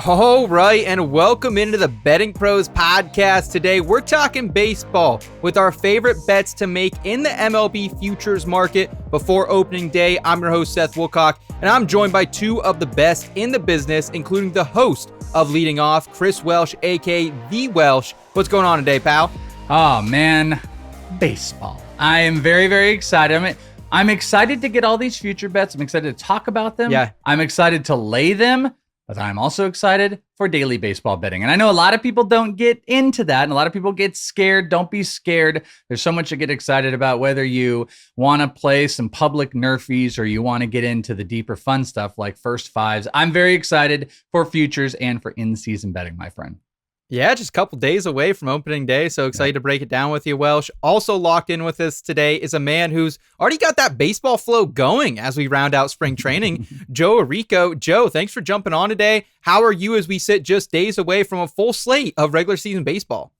All right, and welcome into the BettingPros podcast. Today, we're talking baseball with our favorite bets to make in the MLB futures market before opening day. I'm your host, Seth Woolcock, and I'm joined by two of the best in the business, including the host of Leading Off, Chris Welsh, aka The Welsh. What's going on today, pal? Oh, man, baseball. I am very, very excited. I'm excited to get all these future bets. I'm excited to talk about them. Yeah. I'm excited to lay them. But I'm also excited for daily baseball betting. And I know a lot of people don't get into that, and a lot of people get scared. Don't be scared. There's so much to get excited about, whether you want to play some public nerfies or you want to get into the deeper fun stuff like first fives. I'm very excited for futures and for in-season betting, my friend. Yeah, just a couple days away from opening day, so excited to break it down with you, Welsh. Also locked in with us today is a man who's already got that baseball flow going as we round out spring training, Joe Orrico. Joe, thanks for jumping on today. How are you as we sit just days away from a full slate of regular season baseball?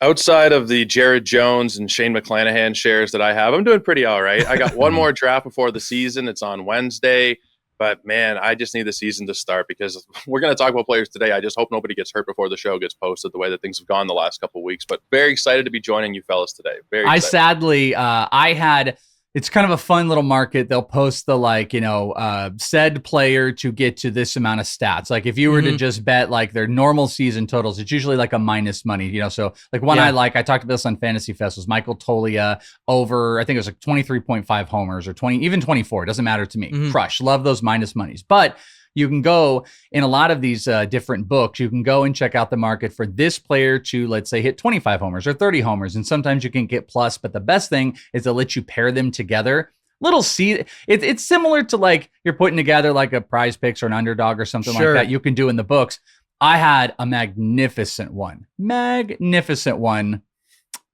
Outside of the Jared Jones and Shane McClanahan shares that I have, I'm doing pretty all right. I got one more draft before the season. It's on Wednesday. But, man, I just need the season to start because we're going to talk about players today. I just hope nobody gets hurt before the show gets posted the way that things have gone the last couple of weeks. But very excited to be joining you fellas today. Very excited. I had – it's kind of a fun little market. They'll post the said player to get to this amount of stats. Like if you were to just bet like their normal season totals, it's usually like a minus money, So like one I talked about this on Fantasy Fest, was Michael Toglia over, I think it was like 23.5 homers or 20, even 24. It doesn't matter to me. Crush. Love those minus monies. But you can go in a lot of these different books, you can go and check out the market for this player to, let's say, hit 25 homers or 30 homers. And sometimes you can get plus, but the best thing is to let you pair them together. It's similar to like you're putting together like a Prize Picks or an Underdog or something like that you can do in the books. I had a magnificent one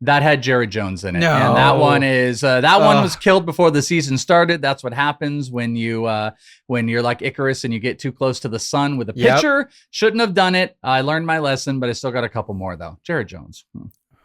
that had Jared Jones in it. No. And that one is one was killed before the season started. That's what happens when you're like Icarus and you get too close to the sun with a pitcher. Shouldn't have done it. I learned my lesson, but I still got a couple more though. Jared Jones.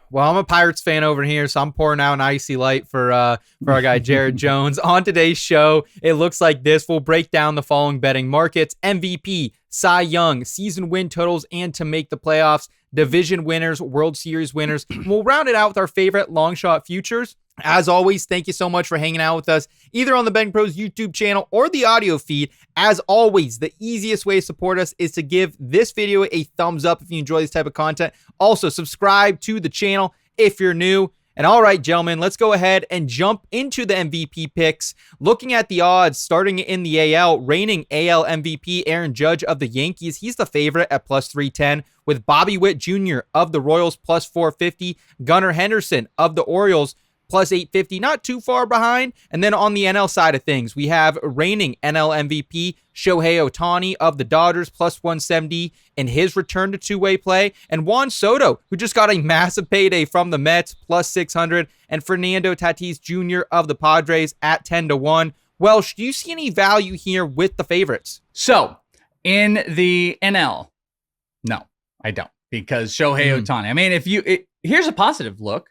Well, I'm a Pirates fan over here, so I'm pouring out an icy light for our guy Jared Jones. On today's show, it looks like this. We'll break down the following betting markets: MVP, Cy Young, season win totals, and to make the playoffs, division winners, World Series winners. We'll round it out with our favorite long shot futures. As always, thank you so much for hanging out with us, either on the BettingPros YouTube channel or the audio feed. As always, the easiest way to support us is to give this video a thumbs up if you enjoy this type of content. Also, subscribe to the channel if you're new. And all right, gentlemen, let's go ahead and jump into the MVP picks. Looking at the odds, starting in the AL, reigning AL MVP Aaron Judge of the Yankees. He's the favorite at plus 310, with Bobby Witt Jr. of the Royals plus 450, Gunnar Henderson of the Orioles plus 850, not too far behind. And then on the NL side of things, we have reigning NL MVP Shohei Ohtani of the Dodgers plus 170 in his return to two-way play, and Juan Soto, who just got a massive payday from the Mets, plus 600, and Fernando Tatis Jr. of the Padres at 10-1. Welsh, do you see any value here with the favorites? So in the NL, no, I don't, because Shohei Ohtani. I mean, here's a positive look.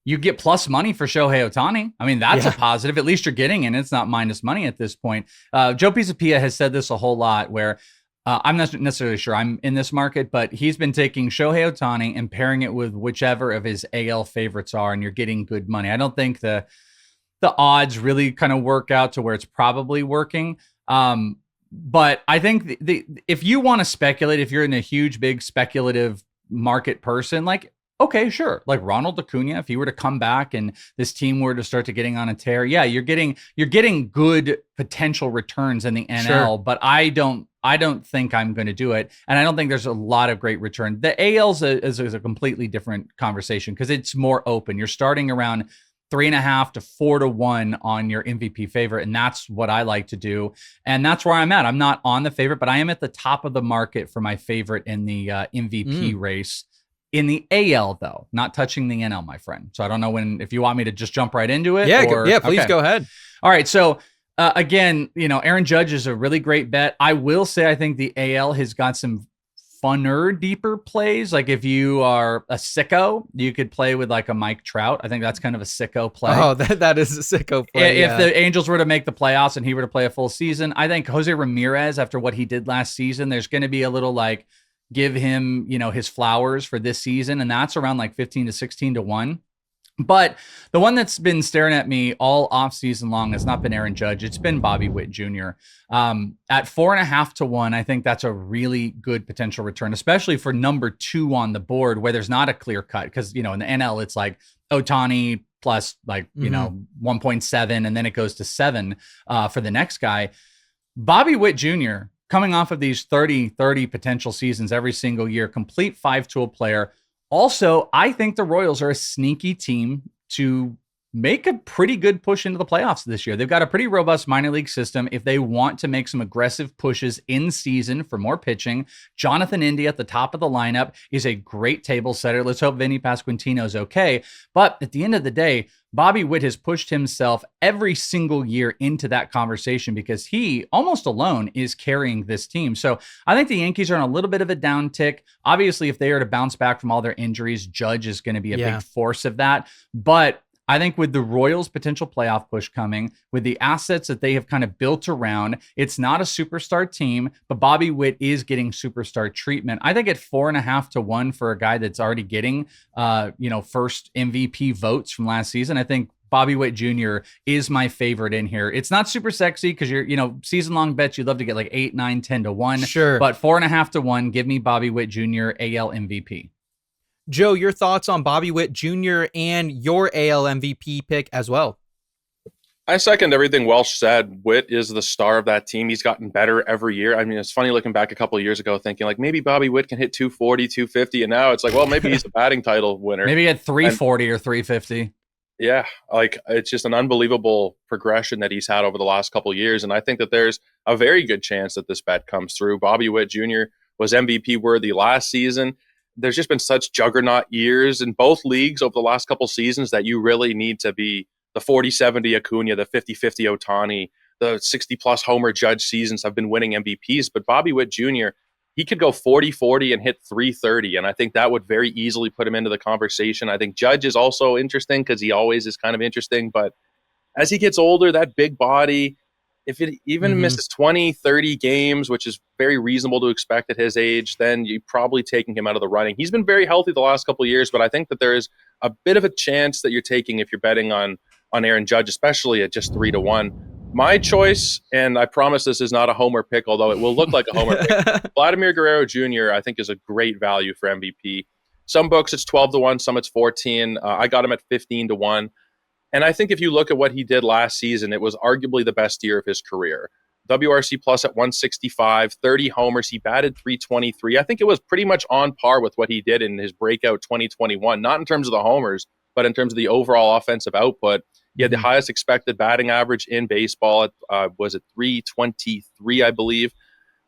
You get plus money for Shohei Ohtani. I mean, that's a positive. At least you're getting in. It's not minus money at this point. Joe Pisapia has said this a whole lot where I'm not necessarily sure I'm in this market, but he's been taking Shohei Ohtani and pairing it with whichever of his AL favorites are, and you're getting good money. I don't think the odds really kind of work out to where it's probably working. But I think if you want to speculate, if you're in a huge, big speculative market person, like, okay, sure. Like Ronald Acuna, if he were to come back and this team were to start to getting on a tear, you're getting good potential returns in the NL, but I don't think I'm going to do it. And I don't think there's a lot of great return. The AL is a completely different conversation because it's more open. You're starting around 3.5 to 4-1 on your MVP favorite. And that's what I like to do. And that's where I'm at. I'm not on the favorite, but I am at the top of the market for my favorite in the MVP race. In the AL, though, not touching the NL, my friend. So I don't know if you want me to just jump right into it. Please go ahead. All right. So again, Aaron Judge is a really great bet. I will say I think the AL has got some funner, deeper plays. Like if you are a sicko, you could play with like a Mike Trout. I think that's kind of a sicko play. Oh, that is a sicko play. If the Angels were to make the playoffs and he were to play a full season, I think Jose Ramirez, after what he did last season, there's going to be a little like give him, his flowers for this season. And that's around like 15 to 16 to 1. But the one that's been staring at me all offseason long has not been Aaron Judge. It's been Bobby Witt Jr. At 4.5 to 1, I think that's a really good potential return, especially for number 2 on the board where there's not a clear cut. Because, in the NL, it's like Ohtani plus 1.7, and then it goes to 7 for the next guy. Bobby Witt Jr., coming off of these 30 potential seasons every single year, complete 5-tool player. Also, I think the Royals are a sneaky team to make a pretty good push into the playoffs this year. They've got a pretty robust minor league system. If they want to make some aggressive pushes in season for more pitching, Jonathan India at the top of the lineup is a great table setter. Let's hope Vinny Pasquantino's okay. But at the end of the day, Bobby Witt has pushed himself every single year into that conversation because he almost alone is carrying this team. So I think the Yankees are on a little bit of a downtick. Obviously, if they are to bounce back from all their injuries, Judge is going to be a big force of that. But I think with the Royals' potential playoff push coming, with the assets that they have kind of built around, it's not a superstar team, but Bobby Witt is getting superstar treatment. I think at 4.5 to 1 for a guy that's already getting, first MVP votes from last season, I think Bobby Witt Jr. is my favorite in here. It's not super sexy because you're, season-long bets, you'd love to get like 8, 9, 10 to 1. Sure. But 4.5 to 1, give me Bobby Witt Jr. AL MVP. Joe, your thoughts on Bobby Witt Jr. and your AL MVP pick as well? I second everything Welsh said. Witt is the star of that team. He's gotten better every year. I mean, it's funny looking back a couple of years ago thinking like maybe Bobby Witt can hit 240, 250. And now it's like, well, maybe he's a batting title winner. Maybe at 340 or 350. Yeah, like it's just an unbelievable progression that he's had over the last couple of years. And I think that there's a very good chance that this bet comes through. Bobby Witt Jr. was MVP worthy last season. There's just been such juggernaut years in both leagues over the last couple seasons that you really need to be the 40-70 Acuna, the 50-50 Ohtani, the 60-plus homer Judge seasons have been winning MVPs. But Bobby Witt Jr., he could go 40-40 and hit 330, and I think that would very easily put him into the conversation. I think Judge is also interesting because he always is kind of interesting, but as he gets older, that big body, if it even misses 20, 30 games, which is very reasonable to expect at his age, then you're probably taking him out of the running. He's been very healthy the last couple of years, but I think that there is a bit of a chance that you're taking if you're betting on Aaron Judge, especially at just 3 to 1. My choice, and I promise this is not a homer pick, although it will look like a homer pick, Vladimir Guerrero Jr. I think is a great value for MVP. Some books it's 12 to 1, some it's 14. I got him at 15 to 1. And I think if you look at what he did last season, it was arguably the best year of his career. WRC plus at 165, 30 homers. He batted 323. I think it was pretty much on par with what he did in his breakout 2021, not in terms of the homers, but in terms of the overall offensive output. He had the highest expected batting average in baseball. Was it 323, I believe.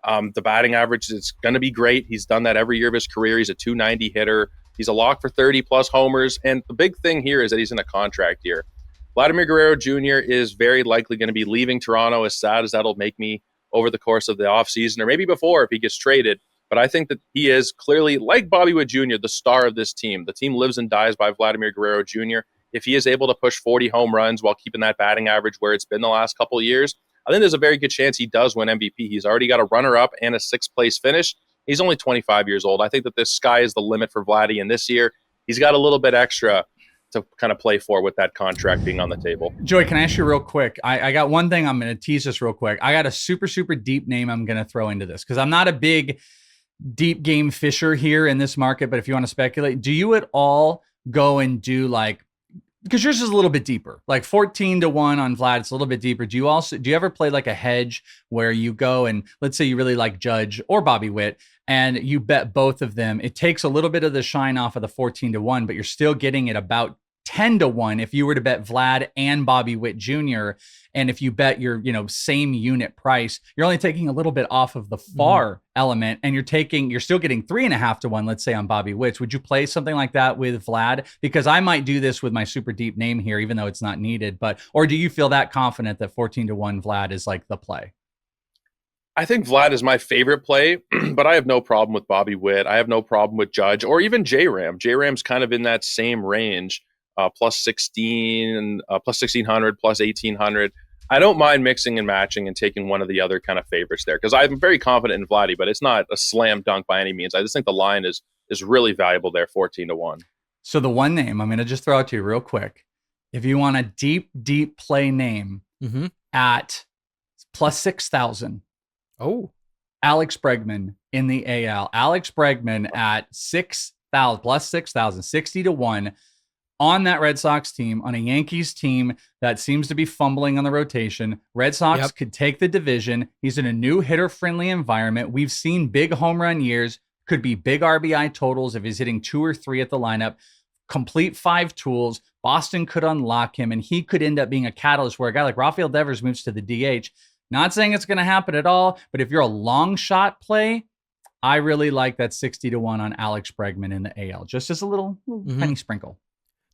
The batting average is going to be great. He's done that every year of his career. He's a 290 hitter. He's a lock for 30-plus homers. And the big thing here is that he's in a contract year. Vladimir Guerrero Jr. is very likely going to be leaving Toronto, as sad as that'll make me over the course of the offseason, or maybe before if he gets traded. But I think that he is clearly, like Bobby Witt Jr., the star of this team. The team lives and dies by Vladimir Guerrero Jr. If he is able to push 40 home runs while keeping that batting average where it's been the last couple of years, I think there's a very good chance he does win MVP. He's already got a runner-up and a sixth-place finish. He's only 25 years old. I think that the sky is the limit for Vladdy, and this year he's got a little bit extra to kind of play for with that contract being on the table. Joey, can I ask you real quick? I got one thing I'm going to tease this real quick. I got a super, super deep name I'm going to throw into this because I'm not a big deep game fisher here in this market, but if you want to speculate, do you at all go and do like, because yours is a little bit deeper, like 14 to 1 on Vlad, it's a little bit deeper. Do you ever play like a hedge where you go and let's say you really like Judge or Bobby Witt and you bet both of them? It takes a little bit of the shine off of the 14 to 1, but you're still getting it about 10 to 1 if you were to bet Vlad and Bobby Witt Jr. And if you bet your, same unit price, you're only taking a little bit off of the far element and you're still getting 3.5 to 1, let's say on Bobby Witt. Would you play something like that with Vlad? Because I might do this with my super deep name here, even though it's not needed, or do you feel that confident that 14 to 1 Vlad is like the play? I think Vlad is my favorite play, but I have no problem with Bobby Witt. I have no problem with Judge or even J-Ram. J-Ram's kind of in that same range, plus 16, plus 1,600, plus 1,800. I don't mind mixing and matching and taking one of the other kind of favorites there because I'm very confident in Vladdy, but it's not a slam dunk by any means. I just think the line is really valuable there, 14-1. So the one name I'm going to just throw out to you real quick. If you want a deep play name at plus 6,000. Oh, Alex Bregman in the AL. Alex Bregman at 6,000 plus 6,000, 60-1 on that Red Sox team, on a Yankees team that seems to be fumbling on the rotation. Red Sox could take the division. He's in a new hitter-friendly environment. We've seen big home run years, could be big RBI totals if he's hitting 2 or 3 at the lineup. Complete 5 tools. Boston could unlock him, and he could end up being a catalyst where a guy like Rafael Devers moves to the DH. Not saying it's going to happen at all, but if you're a long shot play, I really like that 60-1 on Alex Bregman in the AL, just as a little penny sprinkle.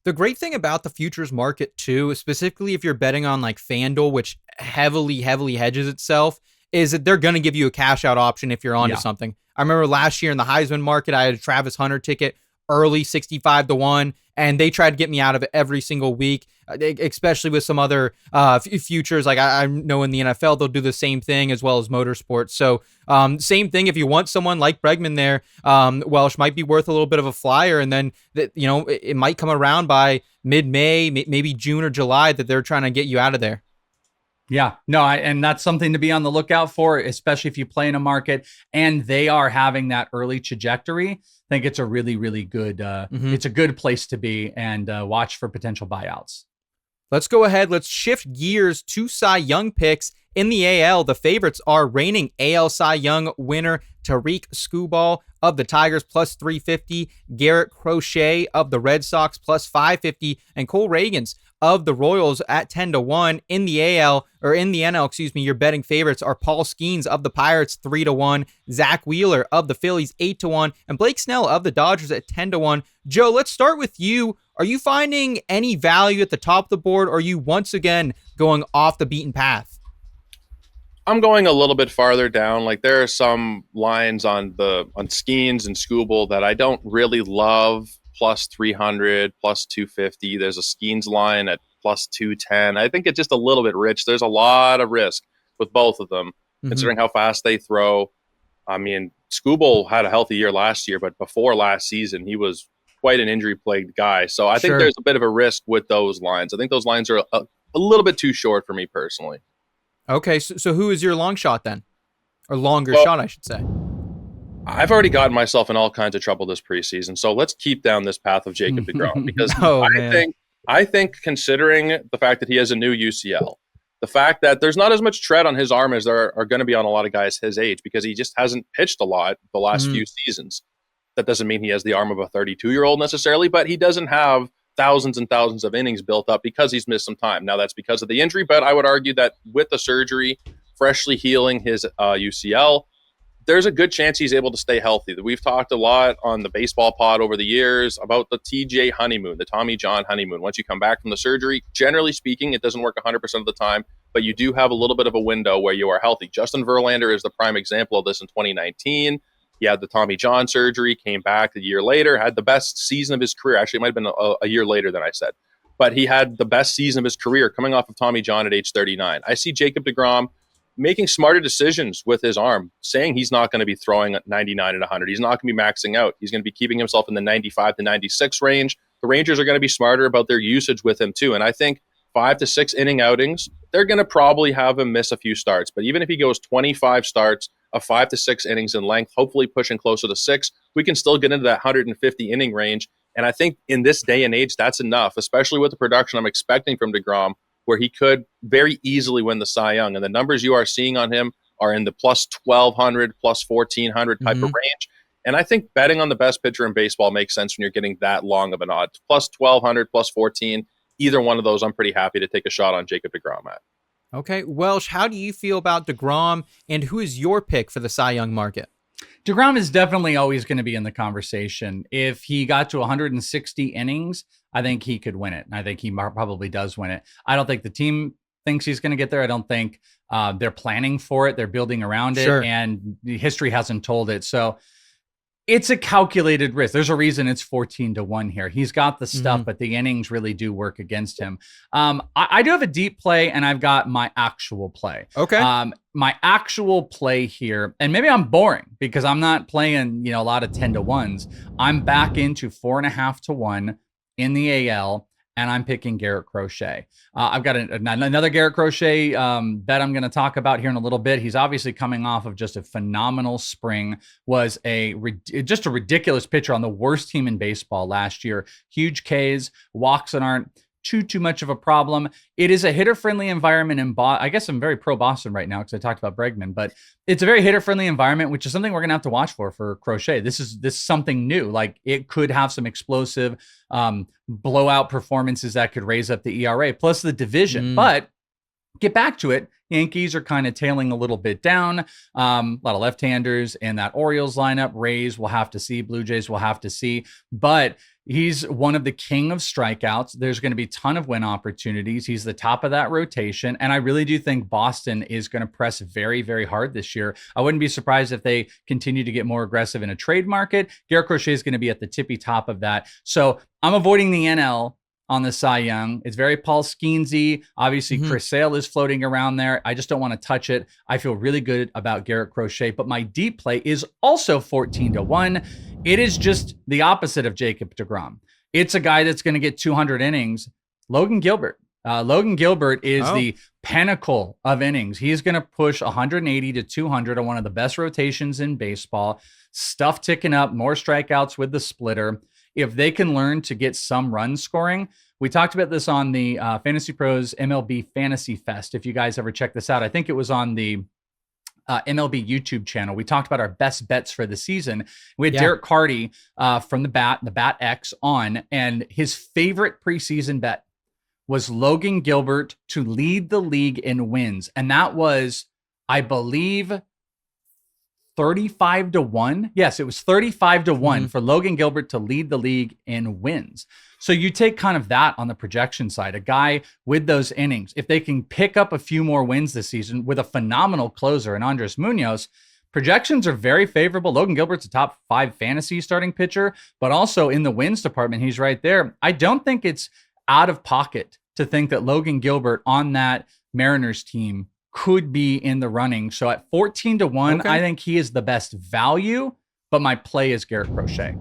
The great thing about the futures market too, specifically if you're betting on like FanDuel, which heavily hedges itself, is that they're going to give you a cash out option if you're onto something. I remember last year in the Heisman market, I had a Travis Hunter ticket early 65-1, and they tried to get me out of it every single week, especially with some other futures. Like I know in the NFL, they'll do the same thing as well as motorsports. So same thing. If you want someone like Bregman there, Welsh might be worth a little bit of a flyer. And then, it might come around by mid-May, maybe June or July that they're trying to get you out of there. Yeah, no, and that's something to be on the lookout for, especially if you play in a market and they are having that early trajectory. I think it's a really good, it's a good place to be, and watch for potential buyouts. Let's go ahead. Let's shift gears to Cy Young picks. In the AL, the favorites are reigning AL Cy Young winner Tariq Skubal of the Tigers plus 350, Garrett Crochet of the Red Sox plus 550, and Cole Ragans of the Royals at 10-1. In the NL, your betting favorites are Paul Skeens of the Pirates 3-1, Zach Wheeler of the Phillies 8-1, and Blake Snell of the Dodgers at 10-1. Joe, let's start with you. Are you finding any value at the top of the board, or are you once again going off the beaten path? I'm going a little bit farther down. Like there are some lines on Skeens and Skubal that I don't really love. Plus 300, plus 250. There's a Skeens line at plus 210. I think it's just a little bit rich. There's a lot of risk with both of them, considering how fast they throw. I mean, Skubal had a healthy year last year, but before last season, he was quite an injury-plagued guy. So I think there's a bit of a risk with those lines. I think those lines are a little bit too short for me personally. Okay, so who is your long shot then? Or longer shot, I should say. I've already gotten myself in all kinds of trouble this preseason, so let's keep down this path of Jacob deGrom because I think considering the fact that he has a new UCL, the fact that there's not as much tread on his arm as there are going to be on a lot of guys his age because he just hasn't pitched a lot the last few seasons. That doesn't mean he has the arm of a 32-year-old necessarily, but he doesn't have thousands and thousands of innings built up because he's missed some time. Now that's because of the injury, but I would argue that with the surgery, freshly healing his UCL, there's a good chance he's able to stay healthy. We've talked a lot on the baseball pod over the years about the TJ honeymoon, the Tommy John honeymoon. Once you come back from the surgery, generally speaking, it doesn't work 100% of the time, but you do have a little bit of a window where you are healthy. Justin Verlander is the prime example of this in 2019. He had the Tommy John surgery, came back a year later, had the best season of his career. Actually, it might have been a year later than I said. But he had the best season of his career coming off of Tommy John at age 39. I see Jacob deGrom making smarter decisions with his arm, saying he's not going to be throwing at 99 and 100. He's not going to be maxing out. He's going to be keeping himself in the 95 to 96 range. The Rangers are going to be smarter about their usage with him too. And I think 5 to 6 inning outings, they're going to probably have him miss a few starts. But even if he goes 25 starts of 5 to 6 innings in length, hopefully pushing closer to 6, we can still get into that 150 inning range. And I think in this day and age, that's enough, especially with the production I'm expecting from deGrom, where he could very easily win the Cy Young. And the numbers you are seeing on him are in the plus 1,200, plus 1,400 type of range. And I think betting on the best pitcher in baseball makes sense when you're getting that long of an odd. Plus 1,200, plus 14, either one of those, I'm pretty happy to take a shot on Jacob deGrom at. Okay, Welsh, how do you feel about deGrom, and who is your pick for the Cy Young market? deGrom is definitely always going to be in the conversation. If he got to 160 innings, I think he could win it. And I think he probably does win it. I don't think the team thinks he's going to get there. I don't think they're planning for it. They're building around it, and history hasn't told it. So it's a calculated risk. There's a reason it's 14-1 here. He's got the stuff, but the innings really do work against him. I do have a deep play, and I've got my actual play. Okay. My actual play here, and maybe I'm boring because I'm not playing, a lot of 10-1s. I'm back into 4.5-1 in the AL. And I'm picking Garrett Crochet. I've got another Garrett Crochet bet I'm going to talk about here in a little bit. He's obviously coming off of just a phenomenal spring. Was just a ridiculous pitcher on the worst team in baseball last year. Huge Ks, walks that aren't too much of a problem. It is a hitter-friendly environment in Boston. I guess I'm very pro-Boston right now because I talked about Bregman, but it's a very hitter-friendly environment, which is something we're going to have to watch for Crochet. This is something new. Like, it could have some explosive blowout performances that could raise up the ERA, plus the division. But get back to it. Yankees are kind of tailing a little bit down. A lot of left-handers in that Orioles lineup. Rays, we'll have to see. Blue Jays, we'll have to see. But he's one of the king of strikeouts. There's going to be a ton of win opportunities. He's the top of that rotation. And I really do think Boston is going to press very, very hard this year. I wouldn't be surprised if they continue to get more aggressive in a trade market. Garrett Crochet is going to be at the tippy top of that. So I'm avoiding the NL on the Cy Young. It's very Paul Skeensy. Obviously, Chris Sale is floating around there. I just don't want to touch it. I feel really good about Garrett Crochet, but my deep play is also 14-1. It is just the opposite of Jacob deGrom. It's a guy that's going to get 200 innings. Logan Gilbert. Logan Gilbert is the pinnacle of innings. He's going to push 180 to 200 on one of the best rotations in baseball. Stuff ticking up, more strikeouts with the splitter. If they can learn to get some run scoring, we talked about this on the Fantasy Pros MLB Fantasy Fest. If you guys ever check this out, I think it was on the MLB YouTube channel. We talked about our best bets for the season. We had Derek Carty from the Bat X on, and his favorite preseason bet was Logan Gilbert to lead the league in wins. And that was, I believe, 35-1. Yes, it was 35-1 for Logan Gilbert to lead the league in wins. So you take kind of that on the projection side, a guy with those innings. If they can pick up a few more wins this season with a phenomenal closer in Andres Munoz, projections are very favorable. Logan Gilbert's a top 5 fantasy starting pitcher, but also in the wins department, he's right there. I don't think it's out of pocket to think that Logan Gilbert on that Mariners team could be in the running. So at 14-1, I think he is the best value, but my play is Garrett Crochet.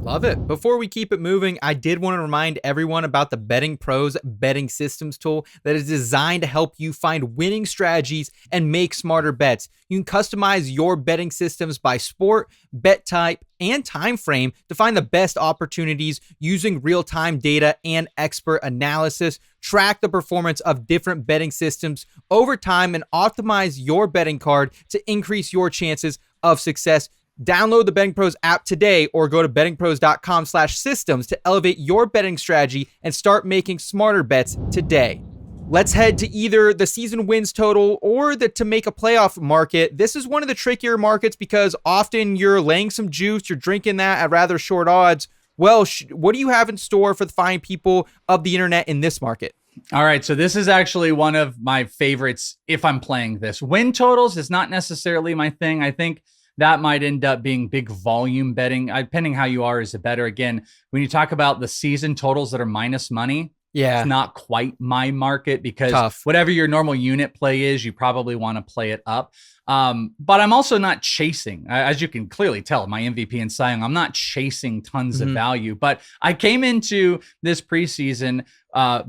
Love it. Before we keep it moving, I did want to remind everyone about the BettingPros betting systems tool that is designed to help you find winning strategies and make smarter bets. You can customize your betting systems by sport, bet type, and time frame to find the best opportunities using real-time data and expert analysis. Track the performance of different betting systems over time and optimize your betting card to increase your chances of success. Download the BettingPros app today or go to bettingpros.com/systems to elevate your betting strategy and start making smarter bets today. Let's head to either the season wins total or the to make a playoff market. This is one of the trickier markets because often you're laying some juice, you're drinking that at rather short odds. Welsh, what do you have in store for the fine people of the internet in this market? All right, so this is actually one of my favorites if I'm playing this. Win totals is not necessarily my thing. I think that might end up being big volume betting, depending how you are as a bettor. Again, when you talk about the season totals that are minus money, it's not quite my market because whatever your normal unit play is, you probably want to play it up. But I'm also not chasing, as you can clearly tell, my MVP and Cy Young, I'm not chasing tons of value. But I came into this preseason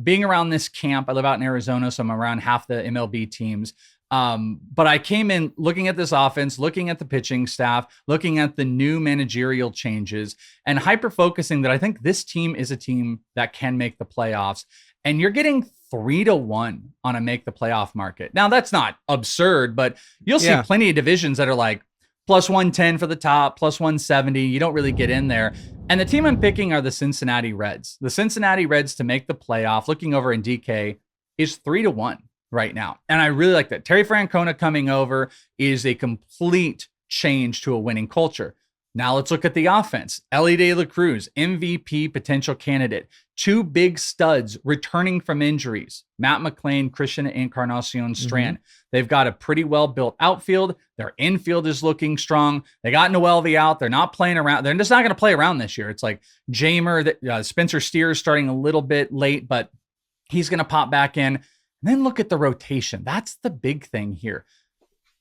being around this camp. I live out in Arizona, so I'm around half the MLB teams. But I came in looking at this offense, looking at the pitching staff, looking at the new managerial changes, and hyper-focusing that I think this team is a team that can make the playoffs. And you're getting 3-1 on a make the playoff market. Now, that's not absurd, but you'll see plenty of divisions that are like plus 110 for the top, plus 170. You don't really get in there. And the team I'm picking are the Cincinnati Reds. The Cincinnati Reds to make the playoff, looking over in DK, is 3-1. Right now. And I really like that. Terry Francona coming over is a complete change to a winning culture. Now let's look at the offense. Elly De La Cruz, MVP potential candidate. 2 big studs returning from injuries. Matt McLain, Christian Encarnacion Strand. They've got a pretty well-built outfield. Their infield is looking strong. They got Noelvi out. They're not playing around. They're just not going to play around this year. It's like Jamer, Spencer Steers starting a little bit late, but he's going to pop back in. And then look at the rotation. That's the big thing here.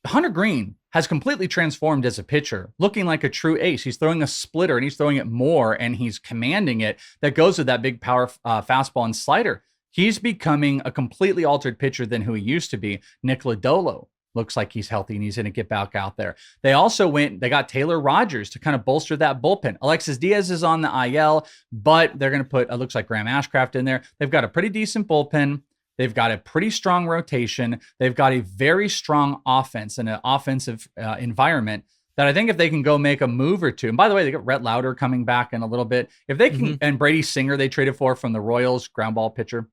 Hunter Green has completely transformed as a pitcher, looking like a true ace. He's throwing a splitter and he's throwing it more and he's commanding it. That goes with that big power fastball and slider. He's becoming a completely altered pitcher than who he used to be. Nick Lodolo looks like he's healthy and he's going to get back out there. They got Taylor Rogers to kind of bolster that bullpen. Alexis Diaz is on the IL, but they're going to put, it looks like Graham Ashcraft in there. They've got a pretty decent bullpen. They've got a pretty strong rotation. They've got a very strong offense and an offensive environment that I think if they can go make a move or two, and by the way, they got Rhett Lauder coming back in a little bit. If they can, and Brady Singer they traded for from the Royals, ground ball pitcher.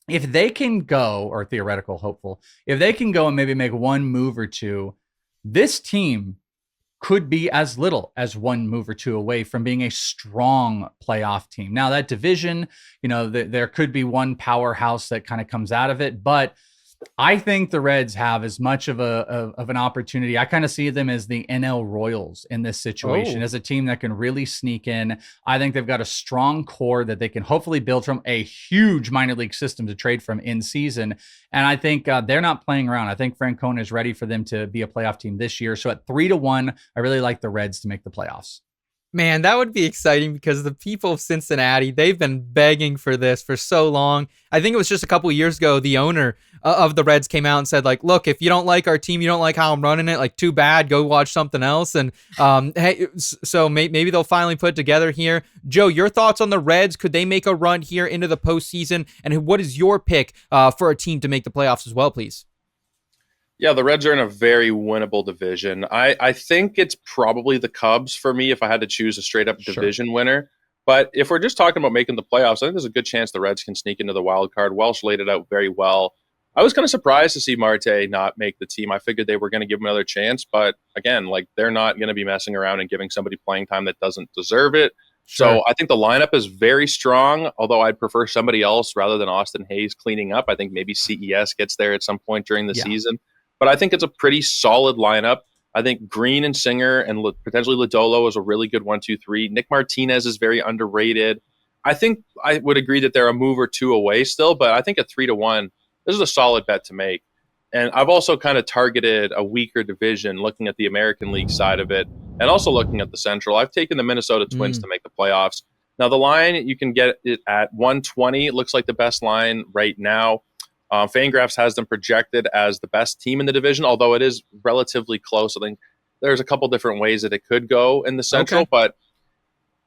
If they can go, or theoretical hopeful, if they can go and maybe make one move or two, this team could be as little as one move or two away from being a strong playoff team. Now that division, there could be one powerhouse that kind of comes out of it, but I think the Reds have as much of an opportunity. I kind of see them as the NL Royals in this situation, as a team that can really sneak in. I think they've got a strong core that they can hopefully build from, a huge minor league system to trade from in season. And I think they're not playing around. I think Francona is ready for them to be a playoff team this year. So at 3-1, I really like the Reds to make the playoffs. Man, that would be exciting because the people of Cincinnati, they've been begging for this for so long. I think it was just a couple of years ago, the owner of the Reds came out and said, like, look, if you don't like our team, you don't like how I'm running it, like, too bad, go watch something else. And hey, so maybe they'll finally put it together here. Joe, your thoughts on the Reds? Could they make a run here into the postseason? And what is your pick for a team to make the playoffs as well, please? Yeah, the Reds are in a very winnable division. I think it's probably the Cubs for me if I had to choose a straight-up division winner. But if we're just talking about making the playoffs, I think there's a good chance the Reds can sneak into the wild card. Welsh laid it out very well. I was kind of surprised to see Marte not make the team. I figured they were going to give him another chance. But again, like, they're not going to be messing around and giving somebody playing time that doesn't deserve it. Sure. So I think the lineup is very strong, although I'd prefer somebody else rather than Austin Hayes cleaning up. I think maybe CES gets there at some point during the season. But I think it's a pretty solid lineup. I think Green and Singer and potentially Lodolo is a really good 1-2-3. Nick Martinez is very underrated. I think I would agree that they're a move or two away still, but I think at 3-1, this is a solid bet to make. And I've also kind of targeted a weaker division, looking at the American League side of it, and also looking at the Central. I've taken the Minnesota Twins to make the playoffs. Now, the line, you can get it at 120. It looks like the best line right now. Fangraphs has them projected as the best team in the division, although it is relatively close. I think there's a couple different ways that it could go in the Central, but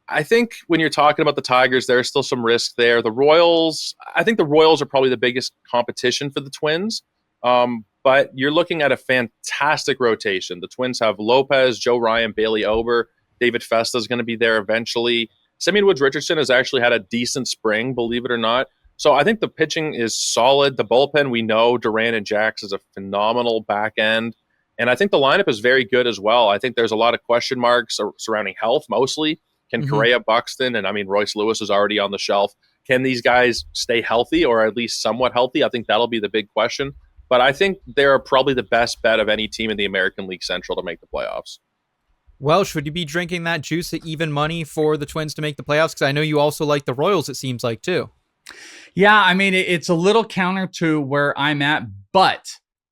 I think when you're talking about the Tigers, there's still some risk there. The Royals, I think the Royals are probably the biggest competition for the Twins, but you're looking at a fantastic rotation. The Twins have Lopez, Joe Ryan, Bailey Ober, David Festa is going to be there eventually. Simeon Woods-Richardson has actually had a decent spring, believe it or not. So I think the pitching is solid. The bullpen, we know Duran and Jax is a phenomenal back end. And I think the lineup is very good as well. I think there's a lot of question marks surrounding health mostly. Can Correa, Buxton, and I mean, Royce Lewis is already on the shelf. Can these guys stay healthy or at least somewhat healthy? I think that'll be the big question. But I think they're probably the best bet of any team in the American League Central to make the playoffs. Welsh, would you be drinking that juice at even money for the Twins to make the playoffs? Because I know you also like the Royals, it seems like, too. Yeah, I mean, it's a little counter to where I'm at, but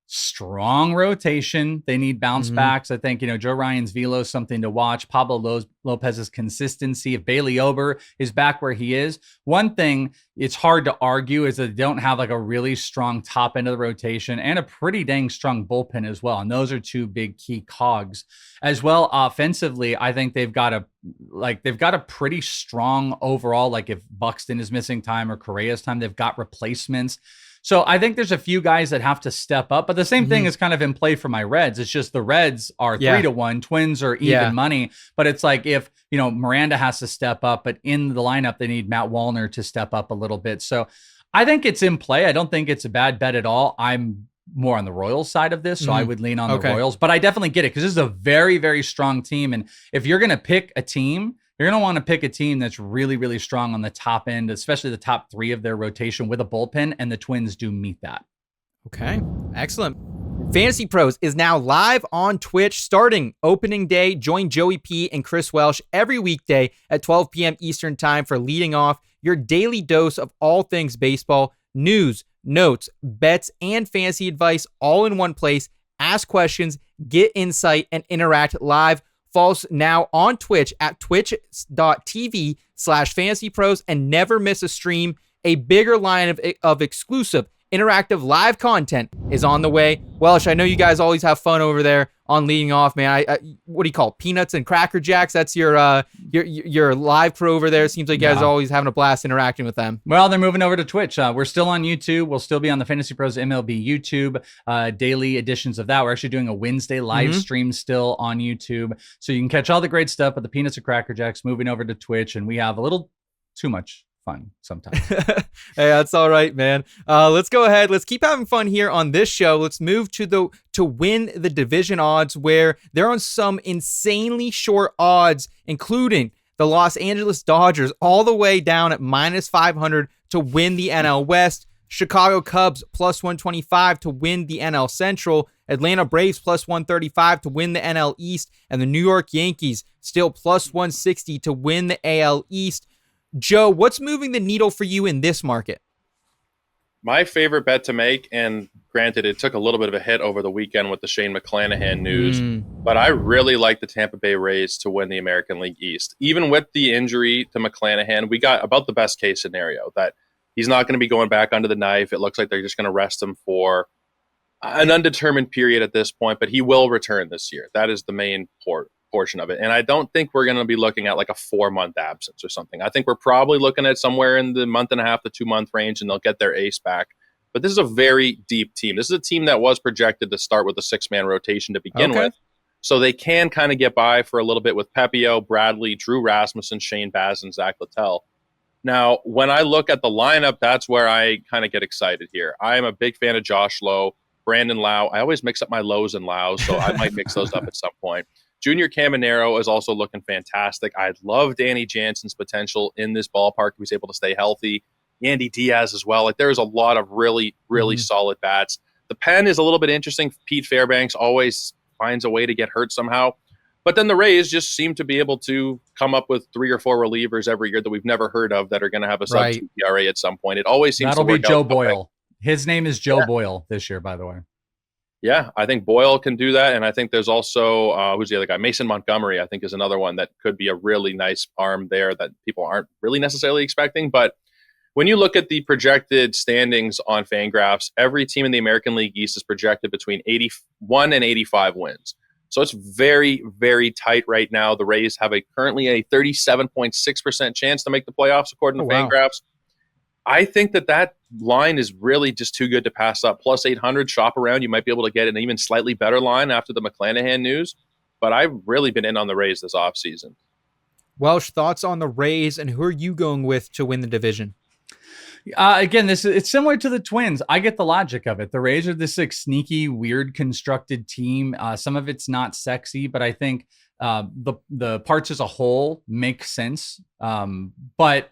strong rotation. They need bounce backs. I think, Joe Ryan's velo is something to watch. Pablo Lopez's consistency. If Bailey Ober is back where he is, one thing it's hard to argue is that they don't have like a really strong top end of the rotation and a pretty dang strong bullpen as well. And those are two big key cogs as well. Offensively, I think they've got a pretty strong overall, like if Buxton is missing time or Correa's time, they've got replacements. So I think there's a few guys that have to step up, but the same thing is kind of in play for my Reds. It's just the Reds are 3-1, Twins are even money, but it's like if, Miranda has to step up, but in the lineup, they need Matt Wallner to step up a little bit. So I think it's in play. I don't think it's a bad bet at all. I'm more on the Royals side of this, so I would lean on the Royals. But I definitely get it because this is a very, very strong team. And if you're going to pick a team, you're going to want to pick a team that's really, really strong on the top end, especially the top 3 of their rotation with a bullpen, and the Twins do meet that. Okay, excellent. Fantasy Pros is now live on Twitch starting opening day. Join Joey P and Chris Welsh every weekday at 12 p.m. Eastern Time for leading off your daily dose of all things baseball, news, notes, bets, and fantasy advice all in one place. Ask questions, get insight, and interact live. Follow us now on Twitch at twitch.tv/fantasypros and never miss a stream. A bigger line of exclusive interactive live content is on the way. Welsh, I know you guys always have fun over there on leading off, man. What do you call it? Peanuts and Cracker Jacks? That's your live crew over there. Seems like you guys are always having a blast interacting with them. Well, they're moving over to Twitch. We're still on YouTube. We'll still be on the Fantasy Pros MLB YouTube, daily editions of that. We're actually doing a Wednesday live stream still on YouTube. So you can catch all the great stuff, but the Peanuts and Cracker Jacks moving over to Twitch, and we have a little too much fun sometimes. Hey, that's all right, man. Let's go ahead. Let's keep having fun here on this show. Let's move to win the division odds, where they're on some insanely short odds, including the Los Angeles Dodgers all the way down at -500 to win the NL West. Chicago Cubs +125 to win the NL Central. Atlanta Braves +135 to win the NL East. And the New York Yankees still +160 to win the AL East. Joe, what's moving the needle for you in this market? My favorite bet to make, and granted, it took a little bit of a hit over the weekend with the Shane McClanahan news, but I really like the Tampa Bay Rays to win the American League East. Even with the injury to McClanahan, we got about the best case scenario, that he's not going to be going back under the knife. It looks like they're just going to rest him for an undetermined period at this point, but he will return this year. That is the main portion of it. And I don't think we're going to be looking at like a 4-month absence or something. I think we're probably looking at somewhere in the month and a half to 2-month range, and they'll get their ace back. But this is a very deep team. This is a team that was projected to start with a 6-man rotation to begin with. So they can kind of get by for a little bit with Pepio, Bradley, Drew Rasmussen, Shane Baz, and Zach Littell. Now, when I look at the lineup, that's where I kind of get excited here. I am a big fan of Josh Lowe, Brandon Lau. I always mix up my Lows and Laus, so I might mix those up at some point. Junior Caminero is also looking fantastic. I love Danny Jansen's potential in this ballpark. He was able to stay healthy. Yandy Diaz as well. Like, there's a lot of really, really solid bats. The pen is a little bit interesting. Pete Fairbanks always finds a way to get hurt somehow. But then the Rays just seem to be able to come up with 3 or 4 relievers every year that we've never heard of that are going to have a sub-2 ERA at some point. It always seems That'll to work be Joe out. Boyle. His name is Joe Boyle this year, by the way. Yeah, I think Boyle can do that. And I think there's also, who's the other guy? Mason Montgomery, I think, is another one that could be a really nice arm there that people aren't really necessarily expecting. But when you look at the projected standings on Fangraphs, every team in the American League East is projected between 81 and 85 wins. So it's very, very tight right now. The Rays have currently a 37.6% chance to make the playoffs, according to Fangraphs. I think that line is really just too good to pass up. Plus 800, shop around. You might be able to get an even slightly better line after the McClanahan news. But I've really been in on the Rays this offseason. Welsh, thoughts on the Rays, and who are you going with to win the division? Again, it's similar to the Twins. I get the logic of it. The Rays are this sneaky, weird constructed team. Some of it's not sexy, but I think the parts as a whole make sense. But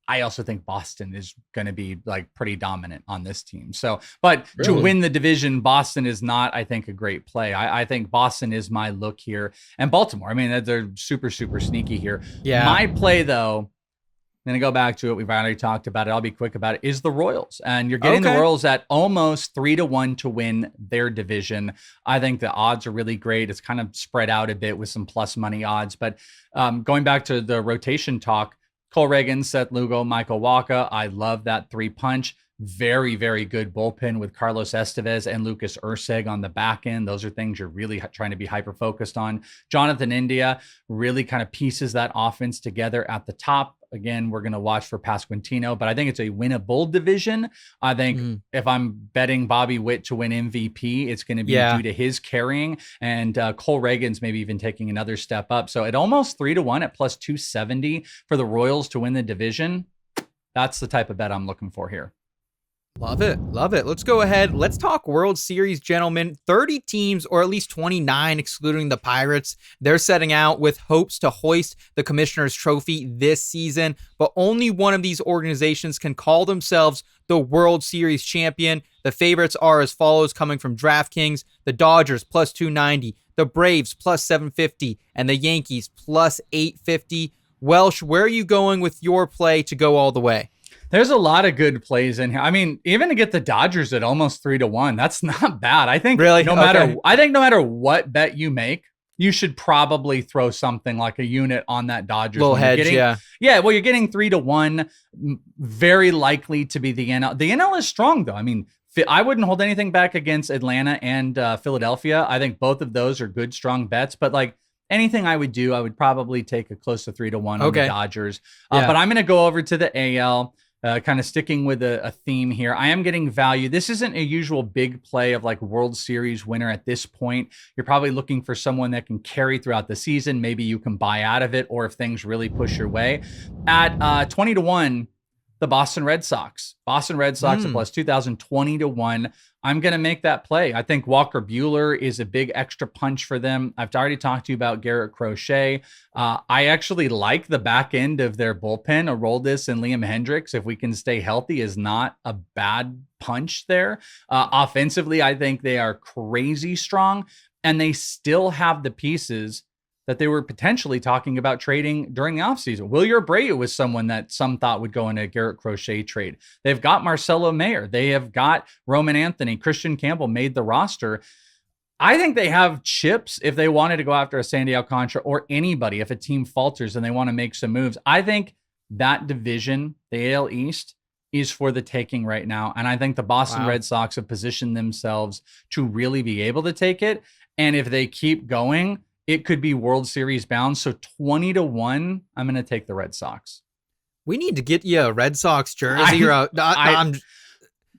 I also think Boston is going to be like pretty dominant on this team. So, but to win the division, Boston is not, I think, a great play. I think Boston is my look here. And Baltimore, I mean, they're super, super sneaky here. Yeah. My play, though, I'm going to go back to it. We've already talked about it. I'll be quick about it. Is the Royals. And you're getting the Royals at almost 3-1 to win their division. I think the odds are really great. It's kind of spread out a bit with some plus money odds. But going back to the rotation talk, Cole Reagan, Seth Lugo, Michael Wacha. I love that 3-punch. Very, very good bullpen with Carlos Estevez and Lucas Erceg on the back end. Those are things you're really trying to be hyper-focused on. Jonathan India really kind of pieces that offense together at the top. Again, we're going to watch for Pasquantino, but I think it's a winnable division. I think if I'm betting Bobby Witt to win MVP, it's going to be due to his carrying, and Cole Reagan's maybe even taking another step up. So at almost 3-1 at plus 270 for the Royals to win the division, that's the type of bet I'm looking for here. Love it. Love it. Let's go ahead. Let's talk World Series, gentlemen. 30 teams, or at least 29, excluding the Pirates. They're setting out with hopes to hoist the Commissioner's Trophy this season, but only one of these organizations can call themselves the World Series champion. The favorites are as follows, coming from DraftKings: the Dodgers plus 290, the Braves plus 750, and the Yankees plus 850. Welsh, where are you going with your play to go all the way? There's a lot of good plays in here. I mean, even to get the Dodgers at almost 3-1, that's not bad. I think really? no matter what bet you make, you should probably throw something like a unit on that Dodgers. Little hedge, yeah. Yeah, well, you're getting 3-1, very likely to be the NL. The NL is strong, though. I mean, I wouldn't hold anything back against Atlanta and Philadelphia. I think both of those are good, strong bets, but like, anything I would do, I would probably take a close to 3-1 on the Dodgers. But I'm going to go over to the AL. Kind of sticking with a theme here. I am getting value. This isn't a usual big play of like World Series winner at this point. You're probably looking for someone that can carry throughout the season. Maybe you can buy out of it, or if things really push your way. At 20-1, the Boston Red Sox. Boston Red Sox at plus 2,000, 20-1. I'm going to make that play. I think Walker Buehler is a big extra punch for them. I've already talked to you about Garrett Crochet. I actually like the back end of their bullpen. Aroldis and Liam Hendricks, if we can stay healthy, is not a bad punch there. Offensively, I think they are crazy strong, and they still have the pieces that they were potentially talking about trading during the offseason. Wilyer Abreu was someone that some thought would go in a Garrett Crochet trade. They've got Marcelo Mayer. They have got Roman Anthony. Christian Campbell made the roster. I think they have chips if they wanted to go after a Sandy Alcantara or anybody. If a team falters and they want to make some moves, I think that division, the AL East, is for the taking right now. And I think the Boston Red Sox have positioned themselves to really be able to take it. And if they keep going, it could be World Series bound. So 20-1, I'm going to take the Red Sox. We need to get you a Red Sox jersey.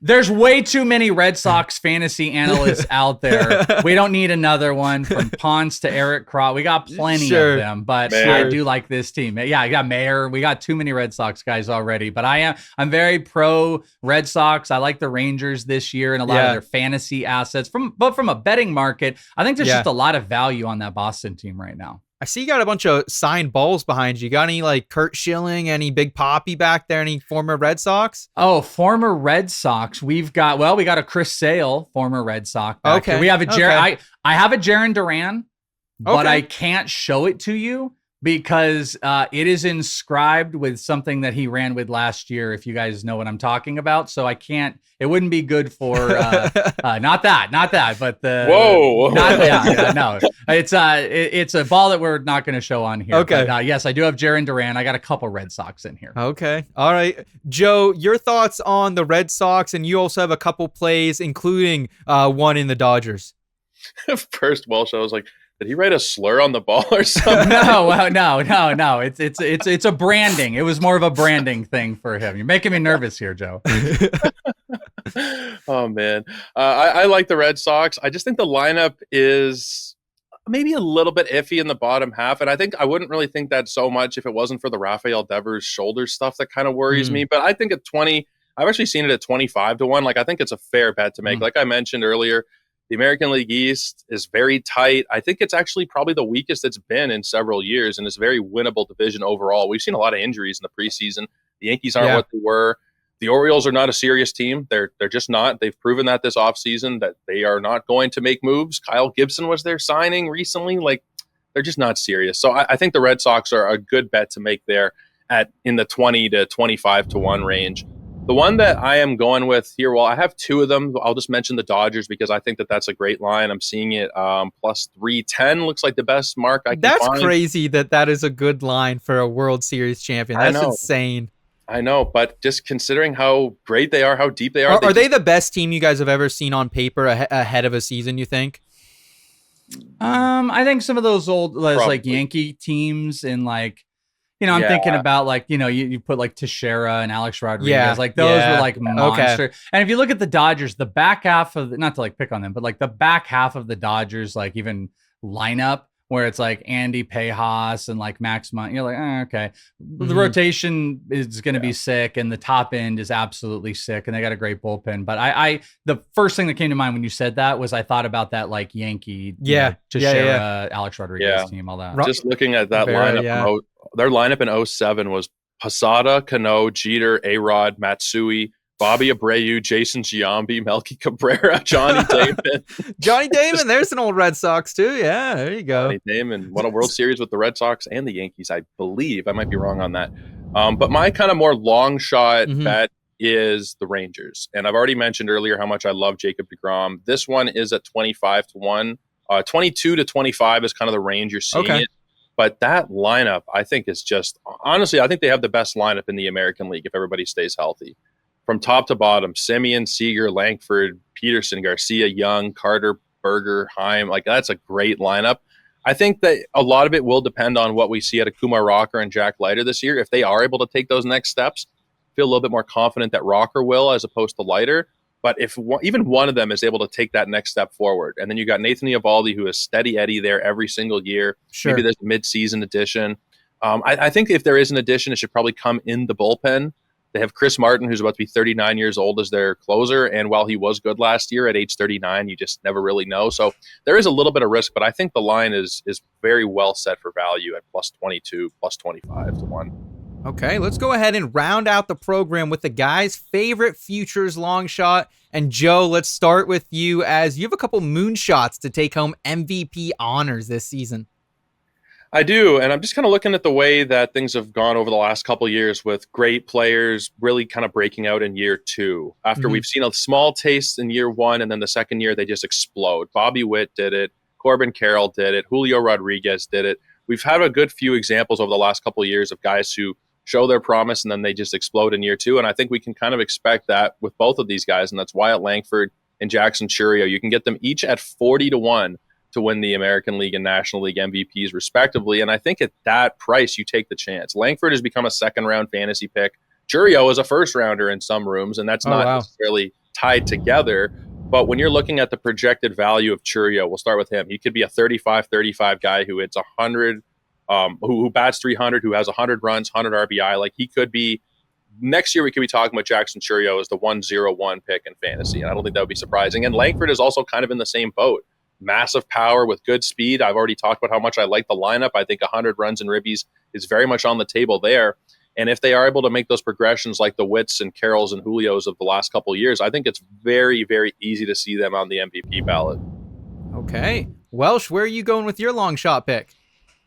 There's way too many Red Sox fantasy analysts out there. We don't need another one, from Ponce to Garrett Crochet. We got plenty of them, but I do like this team. Yeah, I got Mayer. We got too many Red Sox guys already, but I'm very pro Red Sox. I like the Rangers this year and a lot of their fantasy assets. But from a betting market, I think there's just a lot of value on that Boston team right now. I see you got a bunch of signed balls behind you. Got any like Kurt Schilling, any Big Poppy back there, any former Red Sox? Oh, former Red Sox. We got a Chris Sale, former Red Sox. Back here. We have a I have a Jarren Duran, but I can't show it to you because it is inscribed with something that he ran with last year, if you guys know what I'm talking about. So I can't, it wouldn't be good for, not that, but the, whoa, no, it's a ball that we're not going to show on here. Okay. But, yes, I do have Jarren Duran. I got a couple Red Sox in here. Okay. All right. Joe, your thoughts on the Red Sox, and you also have a couple plays, including one in the Dodgers. First, Welsh, I was like, did he write a slur on the ball or something? No. It's a branding. It was more of a branding thing for him. You're making me nervous here, Joe. Oh man, I like the Red Sox. I just think the lineup is maybe a little bit iffy in the bottom half, and I wouldn't really think that so much if it wasn't for the Rafael Devers shoulder stuff that kind of worries me. But I think at 20, I've actually seen it at 25-1. Like I think it's a fair bet to make. Like I mentioned earlier, the American League East is very tight. I think it's actually probably the weakest it's been in several years, and it's a very winnable division overall. We've seen a lot of injuries in the preseason. The Yankees aren't what they were. The Orioles are not a serious team. They're just not. They've proven that this offseason that they are not going to make moves. Kyle Gibson was their signing recently. Like, they're just not serious. So I think the Red Sox are a good bet to make there in the 20 to 25-1 range. The one that I am going with here, well, I have two of them. I'll just mention the Dodgers because I think that that's a great line. I'm seeing it plus 310. Looks like the best mark I can find. That's crazy that is a good line for a World Series champion. That's insane. I know, but just considering how great they are, how deep they are. Are they the best team you guys have ever seen on paper ahead of a season, you think? I think some of those old like Yankee teams and like, I'm thinking about like, you put like Teixeira and Alex Rodriguez, like those were like monster. And if you look at the Dodgers, the back half of not to like pick on them, but like the back half of the Dodgers, like even lineup where it's like Andy Pejas and like Max Munn. You're like, okay. The Mhm. rotation is going to be sick, and the top end is absolutely sick, and they got a great bullpen. But I the first thing that came to mind when you said that was I thought about that like Yankee, Teixeira, Alex Rodriguez team, all that. Just looking at that Vera, lineup, their lineup in 07 was Posada, Cano, Jeter, A-Rod, Matsui, Bobby Abreu, Jason Giambi, Melky Cabrera, Johnny Damon. Johnny Damon, there's an old Red Sox too. Yeah, there you go. Johnny Damon won a World Series with the Red Sox and the Yankees, I believe. I might be wrong on that. But my kind of more long shot bet is the Rangers. And I've already mentioned earlier how much I love Jacob deGrom. This one is at 25-1. 22-25 is kind of the range you're seeing it. But that lineup, I think, is just – honestly, I think they have the best lineup in the American League if everybody stays healthy. From top to bottom, Simeon, Seager, Langford, Peterson, Garcia, Young, Carter, Berger, Heim. Like, that's a great lineup. I think that a lot of it will depend on what we see out of Kumar Rocker and Jack Leiter this year. If they are able to take those next steps, I feel a little bit more confident that Rocker will as opposed to Leiter. But if even one of them is able to take that next step forward, and then you got Nathan Eovaldi, who is steady Eddie there every single year. Sure. Maybe there's a mid-season addition. I think if there is an addition, it should probably come in the bullpen. They have Chris Martin, who's about to be 39 years old, as their closer. And while he was good last year at age 39, you just never really know. So there is a little bit of risk, but I think the line is very well set for value at +22, +25 to 1. Okay, let's go ahead and round out the program with the guys' favorite futures long shot. And Joe, let's start with you, as you have a couple moonshots to take home MVP honors this season. I do, and I'm just kind of looking at the way that things have gone over the last couple of years with great players really kind of breaking out in year 2. After we've seen a small taste in year 1, and then the second year they just explode. Bobby Witt did it. Corbin Carroll did it. Julio Rodriguez did it. We've had a good few examples over the last couple of years of guys who show their promise and then they just explode in year 2. And I think we can kind of expect that with both of these guys, and that's Wyatt Langford and Jackson Chourio. You can get them each at 40-1 to win the American League and National League MVPs respectively. And I think at that price, you take the chance. Langford has become a second-round fantasy pick. Chourio is a first-rounder in some rooms, and that's not necessarily tied together. But when you're looking at the projected value of Chourio, we'll start with him. He could be a 35-35 guy who hits 100, who bats 300, who has 100 runs, 100 RBI. Like, he could be – next year we could be talking about Jackson Chourio as the 101 pick in fantasy, and I don't think that would be surprising. And Langford is also kind of in the same boat. Massive power with good speed. I've already talked about how much I like the lineup. I think 100 runs and ribbies is very much on the table there. And if they are able to make those progressions like the Witts and Carrolls and Julios of the last couple of years, I think it's very, very easy to see them on the MVP ballot. Okay. Welsh, where are you going with your long shot pick?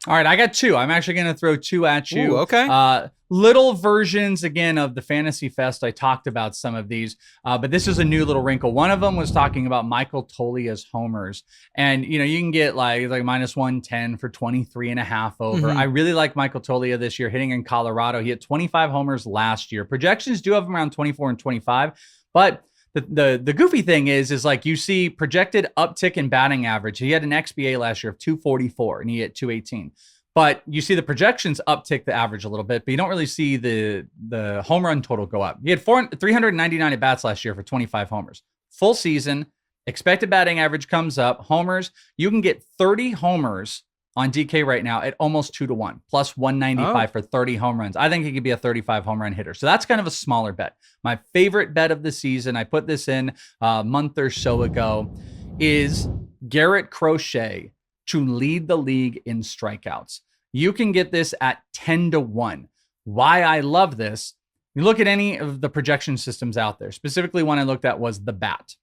All right, I got 2. I'm actually going to throw 2 at you. Ooh, okay. Little versions, again, of the Fantasy Fest. I talked about some of these, but this is a new little wrinkle. One of them was talking about Michael Toglia's homers. And, you know, you can get like -110 for 23.5 over. I really like Michael Toglia this year, hitting in Colorado. He had 25 homers last year. Projections do have him around 24 and 25, but the goofy thing is like you see projected uptick in batting average. He had an XBA last year of 244 and he hit 218. But you see the projections uptick the average a little bit, but you don't really see the home run total go up. He had 399 at bats last year for 25 homers. Full season, expected batting average comes up. Homers, you can get 30 homers on DK right now at almost 2-1, plus 195 for 30 home runs. I think he could be a 35 home run hitter. So that's kind of a smaller bet. My favorite bet of the season, I put this in a month or so ago, is Garrett Crochet to lead the league in strikeouts. You can get this at 10-1. Why I love this, you look at any of the projection systems out there, specifically one I looked at was the BAT,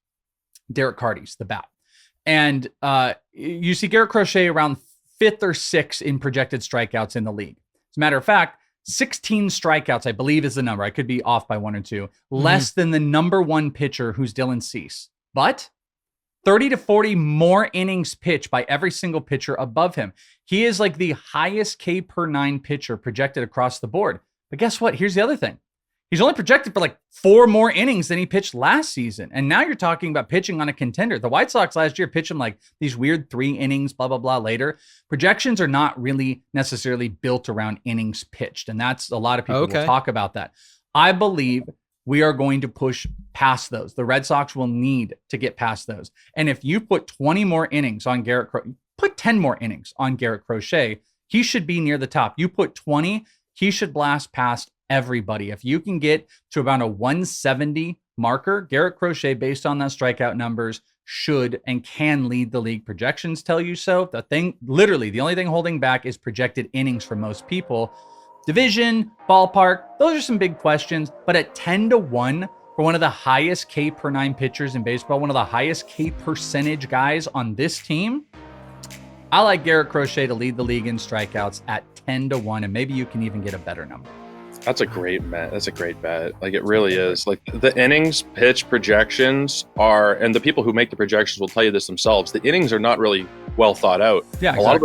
Derek Carty's the BAT. And you see Garrett Crochet around 5th or 6th in projected strikeouts in the league. As a matter of fact, 16 strikeouts, I believe is the number. I could be off by 1 or 2, less than the number 1 pitcher, who's Dylan Cease. But 30 to 40 more innings pitched by every single pitcher above him. He is like the highest K per 9 pitcher projected across the board. But guess what? Here's the other thing. He's only projected for like 4 more innings than he pitched last season. And now you're talking about pitching on a contender. The White Sox last year pitched him like these weird 3 innings, blah, blah, blah later. Projections are not really necessarily built around innings pitched. And that's a lot of people will talk about that. I believe we are going to push past those. The Red Sox will need to get past those. And if you put 20 more innings on Garrett Crochet, put 10 more innings on Garrett Crochet. He should be near the top. You put 20, he should blast past everybody. If you can get to about a 170 marker, Garrett Crochet, based on that strikeout numbers, should and can lead the league. Projections tell you so. The only thing holding back is projected innings for most people. Division, ballpark, those are some big questions. But at 10-1 for one of the highest K per 9 pitchers in baseball, one of the highest K percentage guys on this team, I like Garrett Crochet to lead the league in strikeouts at 10-1, and maybe you can even get a better number. That's a great bet. That's a great bet. Like, it really is. Like, the innings pitch projections are, and the people who make the projections will tell you this themselves, the innings are not really well thought out. Yeah, exactly. A lot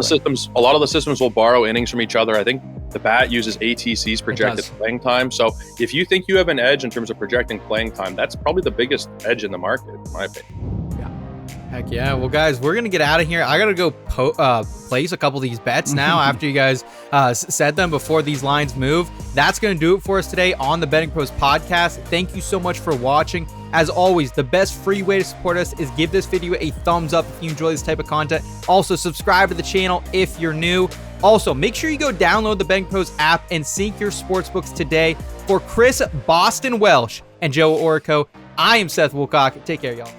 of the systems will borrow innings from each other. I think the bat uses ATC's projected playing time. So if you think you have an edge in terms of projecting playing time, that's probably the biggest edge in the market, in my opinion. Heck yeah. Well, guys, we're going to get out of here. I got to go place a couple of these bets now after you guys said them before these lines move. That's going to do it for us today on the Betting Pros podcast. Thank you so much for watching. As always, the best free way to support us is give this video a thumbs up if you enjoy this type of content. Also, subscribe to the channel if you're new. Also, make sure you go download the Betting Pros app and sync your sportsbooks today. For Chris, Boston Welsh, and Joe Orrico, I am Seth Woolcock. Take care, y'all.